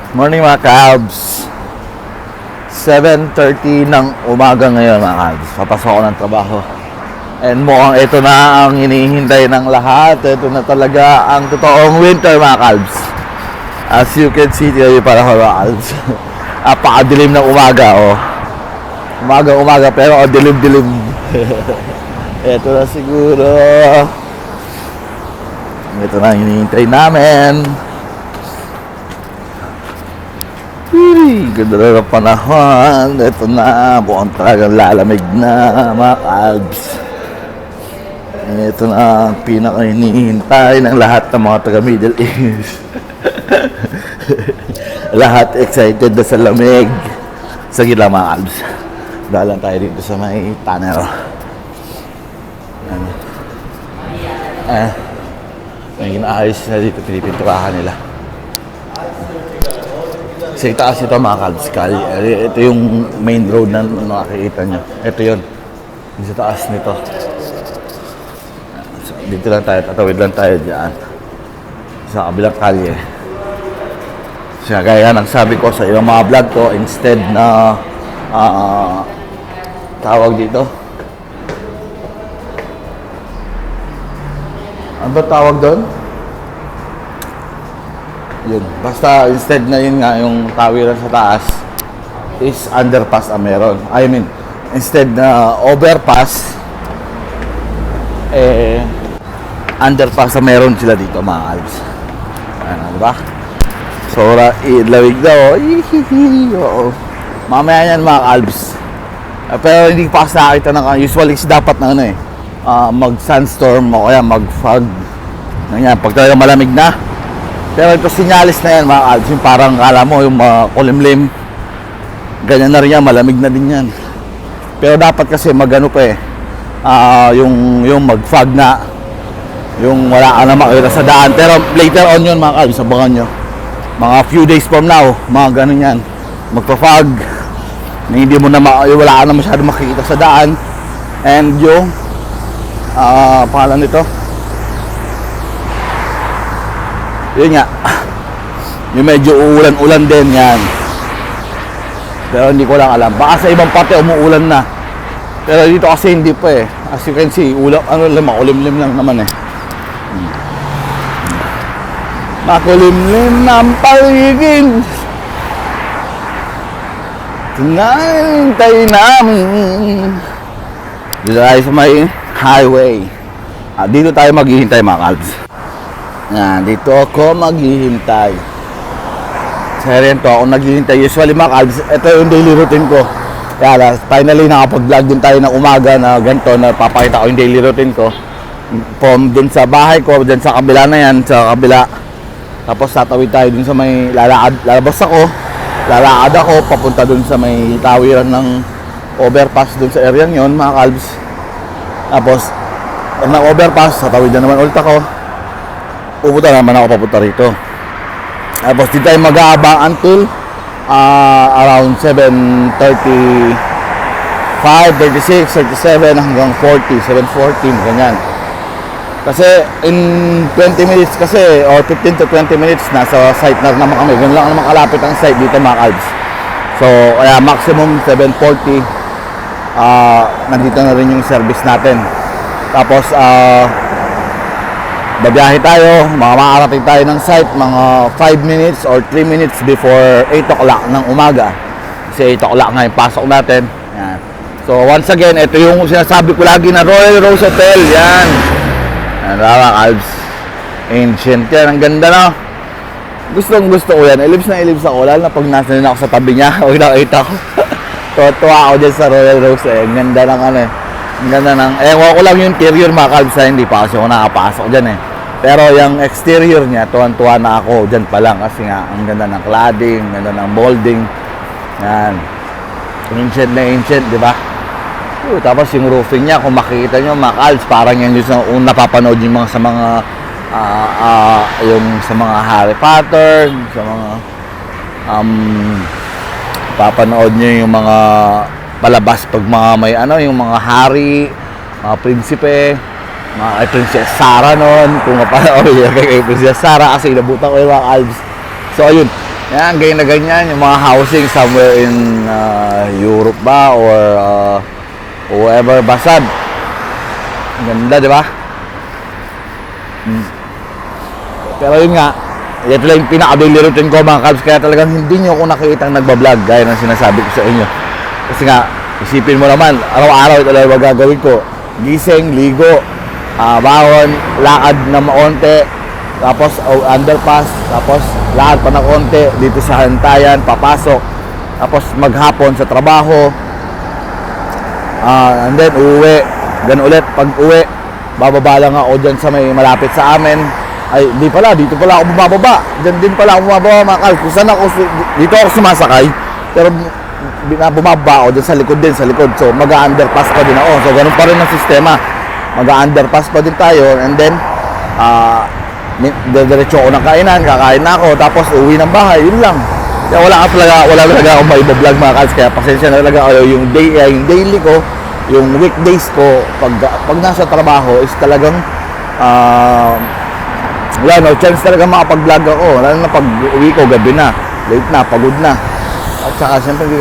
Morning mga Cabs. 7:30 ng umaga ngayon mga Cabs. Papasok ako ng trabaho. And mukhang ito na ang hinihintay ng lahat. Ito na talaga ang totoong winter mga Cabs. As you can see, tayo para ko mga Cabs. Apakadilim ng umaga oh. Umaga pero dilim-dilim. Ito na siguro. Ito na ang hinihintay namin. Ganda na ng panahon. Ito na, buong talagang lalamig na mga Cabs. Ito na ang pinaka-hinihintay ng lahat ng mga taga Middle East. Lahat excited na sa lamig. Sige lang mga Cabs. Dalan tayo dito sa may tunnel. May ginaayos na dito, pinipinturahan nila. Sa itaas ito mga Cabs, ito yung main road na nakikita nyo. Ito yun, sa taas nito. So, dito lang tayo, tatawid lang tayo dyan sa kabilang kalye. So gaya ng sabi ko sa ibang mga vlog ko, instead na tawag dito, ano ba tawag doon? Yun. Basta instead na yun nga yung tawiran sa taas is underpass ang meron. I mean, instead na overpass underpass ang meron sila dito mga Cabs. Ano, diba? So, lawig daw. Oo. Mamaya yan mga Cabs. Pero hindi pa kasi nakakita ng usually dapat na ano mag sandstorm o kaya mag fog. Ganyan, pag talaga malamig na. Pero ito sinyalis na yan mga Cabs, yung parang kala mo yung kulimlim, ganyan na rin yan, malamig na din yan. Pero dapat kasi magano pa yung mag-fog na, yung wala ka na makita sa daan. Pero later on yun mga Cabs, abangan nyo, mga few days from now, mga ganun yan, magpa-fog na hindi mo na wala ka na masyado makikita sa daan. And yung pangalan nito, yun nga, yung medyo uulan-ulan din yan. Pero hindi ko lang alam, baka sa ibang parte umuulan na, pero dito kasi hindi pa as you can see, makulimlim lang naman makulimlim ng paligid. Tinahintay namin dito tayo sa may highway. Dito tayo maghihintay mga Cabs. Yan, dito ako maghihintay. Sa rin to, ako naghihintay. Usually mga Cabs, ito yung daily routine ko. Kaya finally nakapag-vlog din tayo ng umaga na ganito, na papakita ko yung daily routine ko. From dun sa bahay ko, dun sa kabila na yan, sa kabila. Tapos tatawid tayo dun sa may lalabas ako. Lalakad ako, papunta dun sa may tawiran ng overpass dun sa area yun mga Cabs. Tapos, pag na-overpass, tatawid na naman ulit ako. Pupunta naman ako papunta rito. Tapos dito tayo mag-aabang until around 7:35, 36, 37 hanggang 40, 7:40, ganyan. Kasi in 20 minutes kasi or 15 to 20 minutes nasa site na naman kami. Ganun lang naman kalapit ang site dito mga Cabs. So kaya maximum 7:40 nandito na rin yung service natin. Tapos babiyahe tayo, makakarating tayo ng site mga 5 minutes or 3 minutes before 8 o'clock ng umaga. Kasi 8 o'clock nga yung pasok natin. Yan. So once again, ito yung sinasabi ko lagi na Royal Rose Hotel. Yan. Yan mga Cabs. Ancient yan. Ang ganda na. Gusto ko yan. Ilibs na ilibs ako. Lalo na pag nasa ako sa tabi niya. O nakita ko. Tuwa ako dyan sa Royal Rose. Ang ganda ng ang ganda ng, ewan ko lang yung interior mga Cabs, hindi pa kasi ako nakapasok dyan Pero yung exterior niya, tuwan-tuwa na ako dyan pa lang kasi nga, ang ganda ng cladding, ang ganda ng molding. Yan. Ancient na ancient, di ba? Tapos yung roofing niya, kung makikita nyo mga Cabs, parang yan yung napapanood yung mga sa mga, yung sa mga Harry Potter, sa mga, papanood nyo yung mga palabas pag mga may yung mga hari, mga prinsipe, mga Princess Sarah noon, kung mapanood kay Princess Sarah kasi inabutan ko yung mga Alps. So ayun, Yan, ganyan na ganyan. Yung mga housing somewhere in Europe ba or whoever, Basad. Ang ganda, di ba? Pero yun nga, ito lang yung pinaka-daily routine ko mga Cubs. Kaya talagang hindi nyo ako nakikitang nagbablog gaya ng sinasabi ko sa inyo. Kasi nga, isipin mo naman, araw-araw ito lang magagawin ko. Gising, ligo, bawon, lakad na maonte, tapos underpass, tapos lakad pa na konti dito sa Hantayan, papasok, tapos maghapon sa trabaho, and then uuwi, ganun ulit. Pag uwi, bababa lang ako dyan sa may malapit sa amin. Ay, di pala, dito pala ako bumababa. Dyan din pala ako bumababa, mga Cubs. Kung saan ako, dito ako sumasakay, pero bumaba ako dyan sa likod din, sa likod. So, mag-underpass pa din ako. So, ganun pa rin ang sistema. Mag-underpass pa din tayo, and then, diretso ako ng kainan, kakain na ako, tapos uwi ng bahay, yun lang. Kaya wala talaga akong maiba-vlog mga Cubs. Kaya pasensya na talaga yung daily ko, yung weekdays ko, pag nasa trabaho is talagang wala, no chance talaga makapag-vlog ako. Lalo na pag uwi ko, gabi na, late na, pagod na. At saka siyempre hindi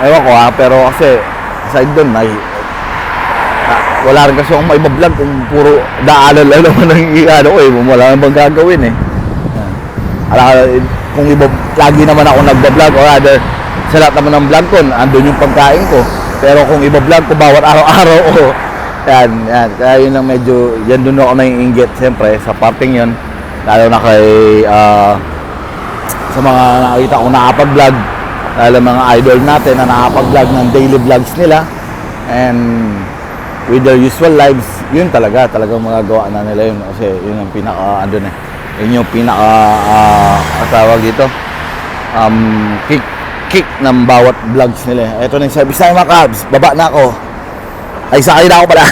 ewan ko pero kasi aside doon wala rin kasi akong maiba-vlog kung puro daanan lang naman ang ko wala namang gagawin kung lagi naman ako nagba-vlog or rather sa lahat naman ng vlog ko andun yung pagkain ko, pero kung iba-vlog ko bawat araw-araw yan, kaya yun lang medyo yan doon ako naiinggit siyempre sa parting yun, lalo na kay sa mga nakita kong nakapag-vlog, lalo mga idol natin na nakapag-vlog ng daily vlogs nila and with their usual lives, yun talagang magagawa na nila yun kasi yun ang pinaka yun yung pinaka tawag dito kick ng bawat vlogs nila. Eto na yung service na mga Cubs, baba na ako. Ay, sakay na ako pala.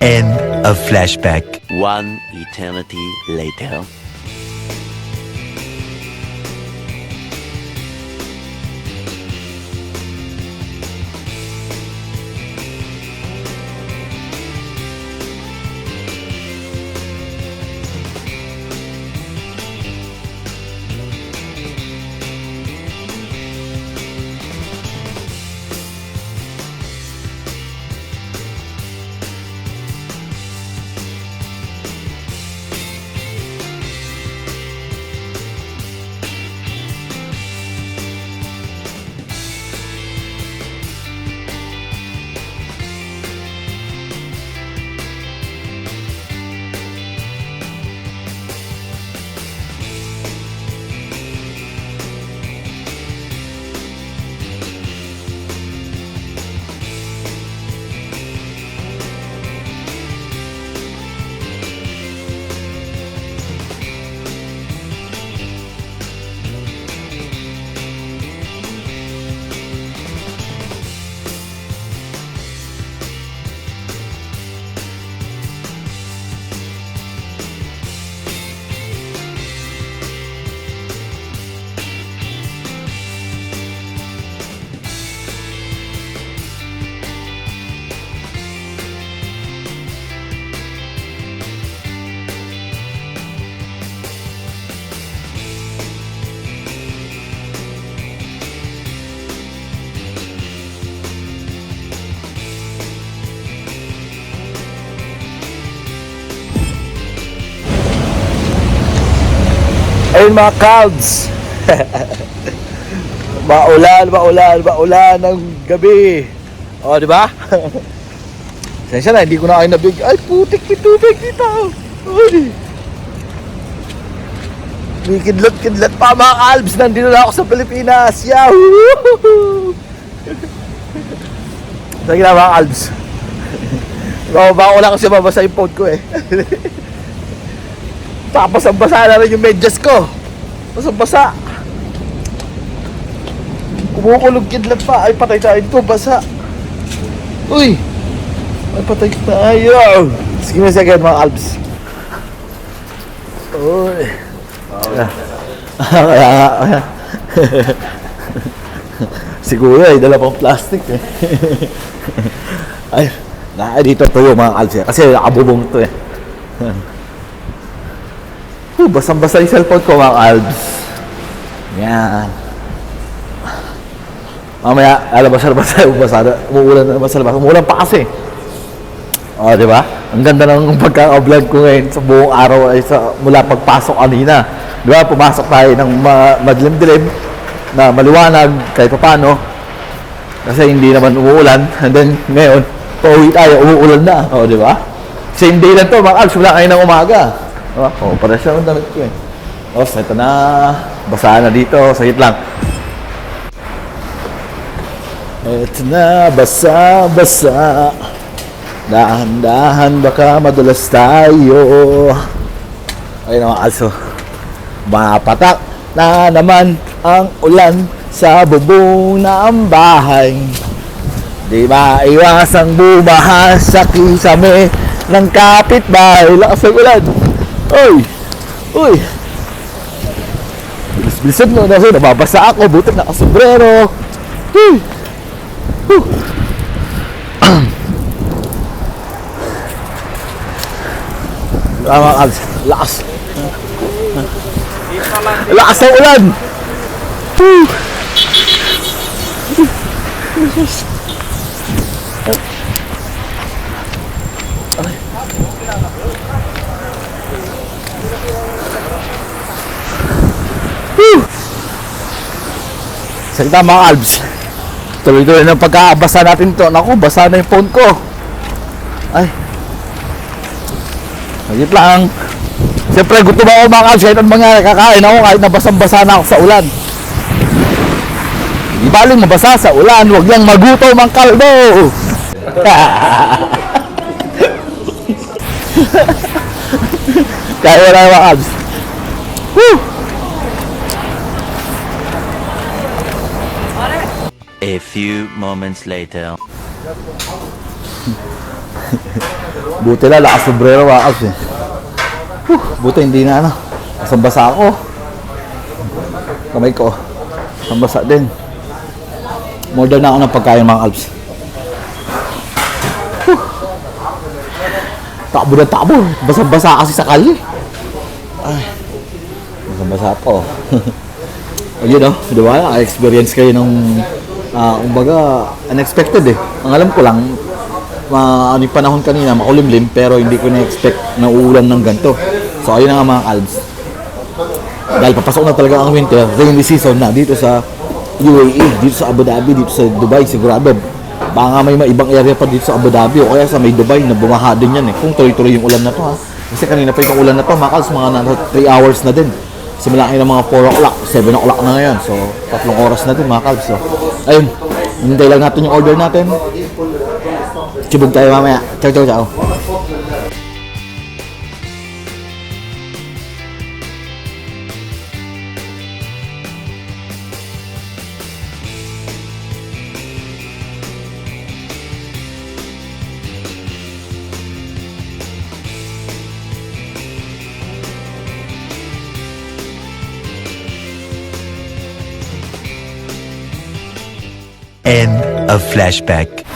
End of flashback. One eternity later. Ayun mga Calds. Maulan ng gabi. O, di ba? Sensya na, hindi ko na kayo nabig. Ay, putik, may tubig dito. Uy. May kidlat pa mga Calds. Nandito na ako sa Pilipinas. Yahoo! Sige na mga Calds. Bababa ko lang kasi mabasa yung phone ko eh. Tapos ang basa na rin yung medyas ko. Basa. Kumukulog kidlat pa. Ay, patay tayo dito. Basa. Uy. Ay, patay tayo. Sige na second mga Alps. Uy. Kaya. Siguro ay dala pang plastic eh. Ay, dito to yung mga Alps eh. Kasi nakabubong to eh. Basang-basa yung cellphone ko mga Alps. Yan. Mamaya, alabas-alabas tayo. Umuulan na labas-alabas. Umuulan pa kasi. O, di ba? Ang ganda ng pagka-vlog ko ngayon sa buong araw ay mula pagpasok kanina. Di ba? Pumasok tayo ng madilim-dilim na maliwanag kahit paano. Kasi hindi naman umuulan. And then, ngayon, pauwi tayo, umuulan na. O, di ba? Same day lang to mga Alps. Wala kayo ng umaga. Para siya ang damit ko eh. Ito na. Basahan na dito. Sakit lang. Ito na. Basa. Dahan-dahan baka madulas tayo. Ayun naman also. Mapatak na naman ang ulan sa bubong ng bahay. Di ba iwasang bumaha sa kisame ng kapitbahay. Lakas ng ulan. Uy! Bilis-bilisan mo na siya. Nababasa ako. Buti nakasombrero. Lakas. Lakas ng ulan. Salita mga Alps. Tuloy-tuloy na pagkabasa natin to. Naku, basa na yung phone ko. Ay. Magit lang. Siyempre, gutom ako mga Alps. Kahit ang mga kakain ako kahit nabasang-basa na ako sa ulan. Di baling mabasa sa ulan. Huwag lang magutom ang kalbo. Kaya wala mga Alps. Woo! A few moments later. Buti lang, lakas sombrero mga kalbs eh. Buti hindi na ano. Basang-basa ako. Kamay ko. Basang-basa din. Modern na ako ng pagkain mga kalbs. Takbo na takbo. Basang-basa kasi sa kalye. Ay. Basang-basa po. Ayun di ba? Naka-experience kayo ng kumbaga, unexpected eh. Ang alam ko lang, ano yung panahon kanina, makulimlim, pero hindi ko na-expect na uulan ng ganito. So, ayun na nga mga kalbs. Dahil papasok na talaga ang winter, rainy season na dito sa UAE, dito sa Abu Dhabi, dito sa Dubai, sigurado. Baka may ibang area pa dito sa Abu Dhabi o kaya sa may Dubai na bumaha din yan eh. Kung tuloy-tuloy yung ulan na to ha. Kasi kanina pa yung ulan na to, mga kalbs, mga 3 hours na din. Simula kayo ng mga 4 o'clock, 7 o'clock na ngayon. So, 3 oras na din mga kalbs. So, ayun, hintay lang natin yung order natin. Chibog tayo mamaya. Ciao, ciao, ciao. End of flashback.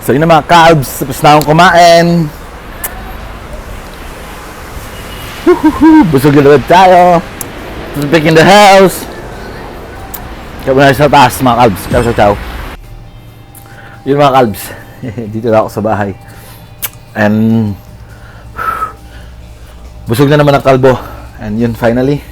So yun na mga kalbs, tapos na akong kumain. Busog na tayo. Back in the house. Kaya na sa taas mga kalbs. Ciao, ciao, ciao. Yun mga kalbs. Dito na ako sa bahay. And busog na naman ang kalbo. And yun finally.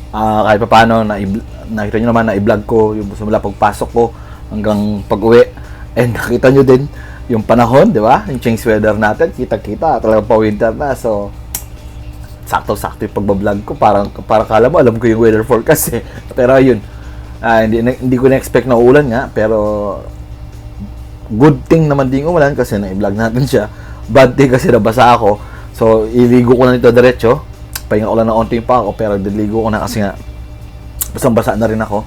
Kahit pa paano, nakita nyo naman na i-vlog ko yung simula pagpasok ko hanggang pag-uwi. And nakita nyo din yung panahon, di ba? Yung change weather natin, kita-kita, talagang pa-winter na. So, sakto-sakto yung pagbablog ko. Parang kala mo, alam ko yung weather forecast eh. Pero yun, hindi ko na-expect na uulan nga. Pero, good thing naman din umulan kasi na-vlog natin siya. Bad thing kasi nabasa ako. So, iligo ko na nito diretso. Pahinga ko lang na onti pa ako, pero diligo ko na kasi nga basang-basa na rin ako.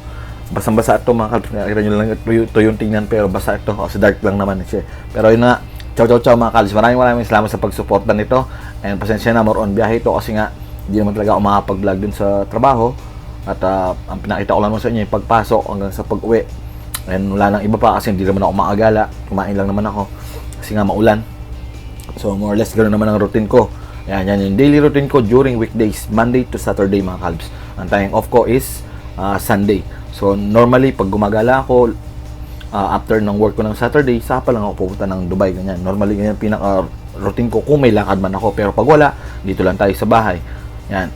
Basang-basa ito mga kalbs. Nakita nyo lang ito yung tingnan, pero basa ito kasi dark lang naman siya. Pero yun na, ciao ciao ciao mga kalbs. Maraming salamat sa pagsuporta nito. And pasensya na, more on biyahe ito kasi nga hindi naman talaga ako makapag-vlog din sa trabaho. At ang pinakita ko lang sa inyo yung pagpasok hanggang sa pag-uwi. And wala nang iba pa kasi hindi naman ako maagala. Kumain lang naman ako kasi nga maulan. So more or less ganoon naman ang routine ko. Yan yung daily routine ko during weekdays, Monday to Saturday mga kalbs. Ang time off ko is Sunday. So normally pag gumagala ako after ng work ko ng Saturday, saka pa lang ako pupunta ng Dubai ganyan. Normally ganyan pinaka routine ko kung may lakad man ako, pero pag wala, dito lang tayo sa bahay. Yan.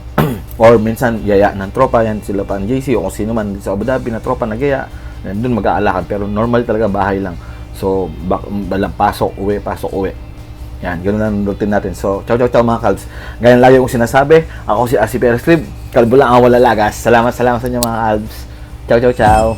Or minsan yaya ng tropa, yan sila pa ng JC o kung sino man sa Abu Dhabi na tropa nagaya. Yan doon mag-aalakad, pero normal talaga bahay lang. So pasok uwi. Yan, ganoon ang routine natin. So, ciao mga kalbs. Ganyan lagi kong sinasabi. Ako si Asi Perez Crib. Kalbo lang ang wala lagas. Salamat sa inyo mga kalbs. Ciao.